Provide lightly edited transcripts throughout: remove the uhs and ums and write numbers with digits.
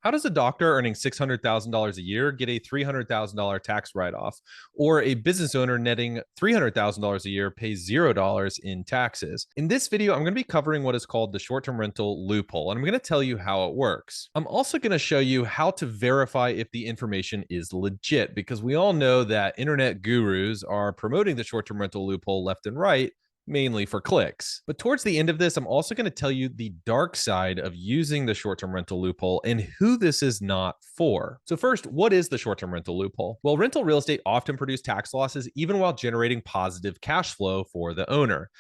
How does a doctor earning $600,000 a year get a $300,000 tax write-off, or a business owner netting $300,000 a year pays $0 in taxes? In this video, I'm going to be covering what is called the short-term rental loophole, and I'm going to tell you how it works. I'm also going to show you how to verify if the information is legit, because we all know that internet gurus are promoting the short-term rental loophole left and right, mainly for clicks. But towards the end of this, I'm also going to tell you the dark side of using the short-term rental loophole and who this is not for. So first, what is the short-term rental loophole? Well, rental real estate often produce tax losses even while generating positive cash flow for the owner.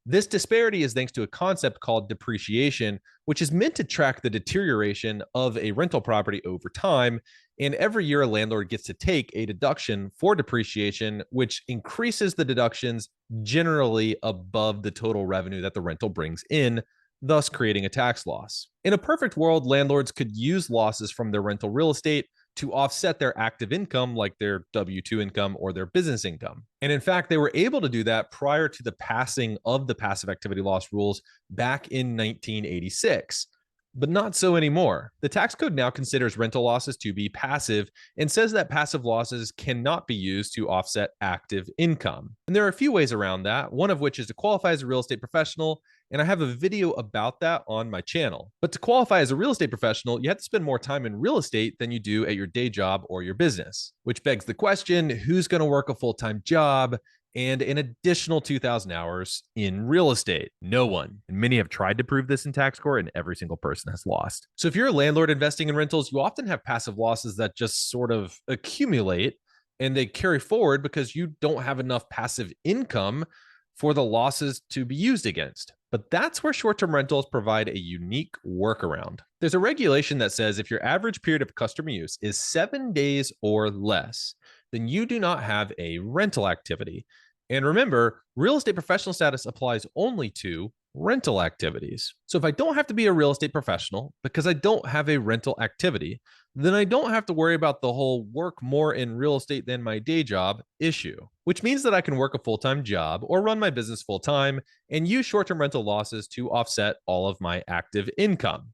This disparity is thanks to a concept called depreciation, which is meant to track the deterioration of a rental property over time. And every year, a landlord gets to take a deduction for depreciation, which increases the deductions generally above the total revenue that the rental brings in, thus creating a tax loss. In a perfect world, landlords could use losses from their rental real estate to offset their active income, like their W-2 income or their business income. And in fact, they were able to do that prior to the passing of the passive activity loss rules back in 1986. But not so anymore. The tax code now considers rental losses to be passive and says that passive losses cannot be used to offset active income. And there are a few ways around that, one of which is to qualify as a real estate professional, and I have a video about that on my channel. But to qualify as a real estate professional, you have to spend more time in real estate than you do at your day job or your business, which begs the question, who's going to work a full-time job and an additional 2,000 hours in real estate? No one. And many have tried to prove this in tax court, and every single person has lost. So if you're a landlord investing in rentals, you often have passive losses that just sort of accumulate and they carry forward because you don't have enough passive income for the losses to be used against. But that's where short-term rentals provide a unique workaround. There's a regulation that says if your average period of customer use is 7 days or less, then you do not have a rental activity. And remember, real estate professional status applies only to rental activities. So if I don't have to be a real estate professional because I don't have a rental activity, then I don't have to worry about the whole work more in real estate than my day job issue, which means that I can work a full-time job or run my business full-time and use short-term rental losses to offset all of my active income.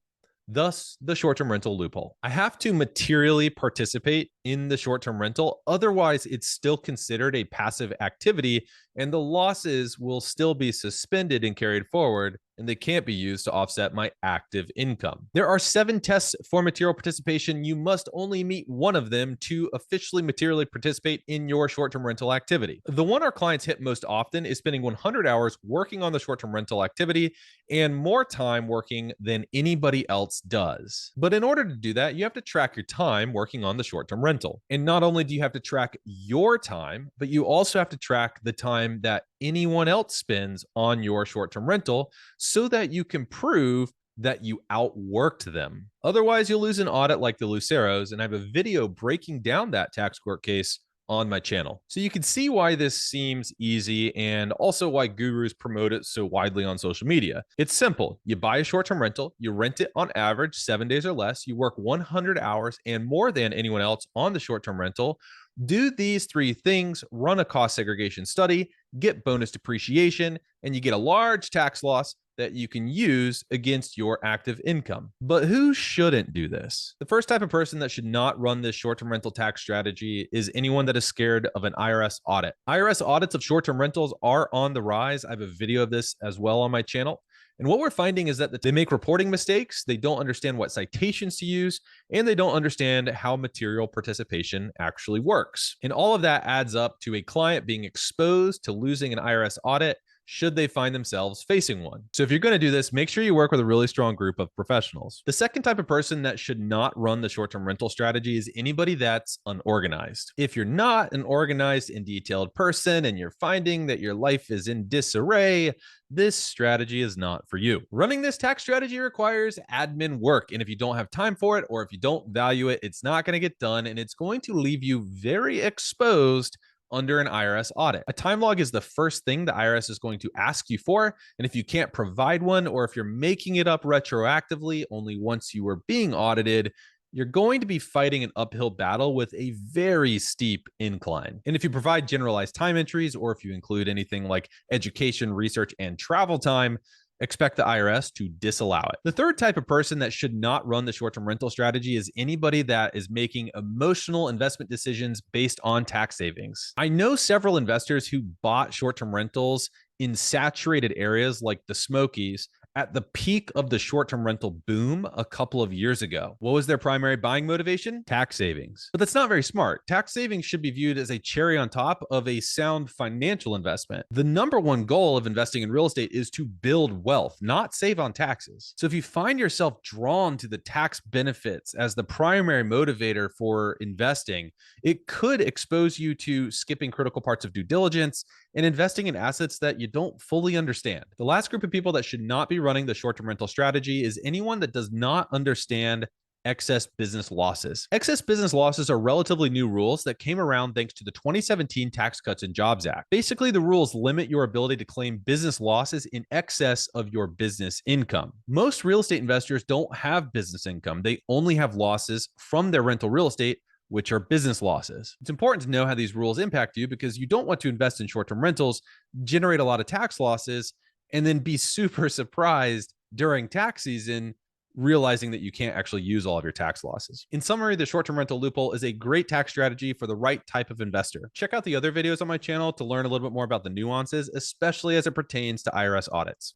Thus, the short-term rental loophole. I have to materially participate in the short-term rental. Otherwise, it's still considered a passive activity and the losses will still be suspended and carried forward, and they can't be used to offset my active income. There are 7 tests for material participation. You must only meet one of them to officially materially participate in your short-term rental activity. The one our clients hit most often is spending 100 hours working on the short-term rental activity and more time working than anybody else does. But in order to do that, you have to track your time working on the short-term rental. And not only do you have to track your time, but you also have to track the time that anyone else spends on your short-term rental so that you can prove that you outworked them. Otherwise, you'll lose an audit like the Luceros, and I have a video breaking down that tax court case on my channel. So you can see why this seems easy and also why gurus promote it so widely on social media. It's simple. You buy a short-term rental, you rent it on average 7 days or less, you work 100 hours and more than anyone else on the short-term rental. Do these 3 things, run a cost segregation study, get bonus depreciation, and you get a large tax loss that you can use against your active income. But who shouldn't do this? The first type of person that should not run this short-term rental tax strategy is anyone that is scared of an IRS audit. IRS audits of short-term rentals are on the rise. I have a video of this as well on my channel. And what we're finding is that they make reporting mistakes, they don't understand what citations to use, and they don't understand how material participation actually works. And all of that adds up to a client being exposed to losing an IRS audit should they find themselves facing one. So if you're going to do this, make sure you work with a really strong group of professionals. The second type of person that should not run the short-term rental strategy is anybody that's unorganized. If you're not an organized and detailed person and you're finding that your life is in disarray, this strategy is not for you. Running this tax strategy requires admin work, and if you don't have time for it or if you don't value it, it's not going to get done, and it's going to leave you very exposed under an IRS audit. A time log is the first thing the IRS is going to ask you for, and if you can't provide one, or if you're making it up retroactively only once you were being audited, you're going to be fighting an uphill battle with a very steep incline. And if you provide generalized time entries, or if you include anything like education, research, and travel time, expect the IRS to disallow it. The third type of person that should not run the short-term rental strategy is anybody that is making emotional investment decisions based on tax savings. I know several investors who bought short-term rentals in saturated areas like the Smokies at the peak of the short-term rental boom a couple of years ago. What was their primary buying motivation? Tax savings. But that's not very smart. Tax savings should be viewed as a cherry on top of a sound financial investment. The number one goal of investing in real estate is to build wealth, not save on taxes. So if you find yourself drawn to the tax benefits as the primary motivator for investing, it could expose you to skipping critical parts of due diligence and investing in assets that you don't fully understand. The last group of people that should not be running the short-term rental strategy is anyone that does not understand excess business losses. Excess business losses are relatively new rules that came around thanks to the 2017 Tax Cuts and Jobs Act. Basically, the rules limit your ability to claim business losses in excess of your business income. Most real estate investors don't have business income. They only have losses from their rental real estate, which are business losses. It's important to know how these rules impact you because you don't want to invest in short-term rentals, generate a lot of tax losses, and then be super surprised during tax season realizing that you can't actually use all of your tax losses. In summary, the short-term rental loophole is a great tax strategy for the right type of investor. Check out the other videos on my channel to learn a little bit more about the nuances, especially as it pertains to IRS audits.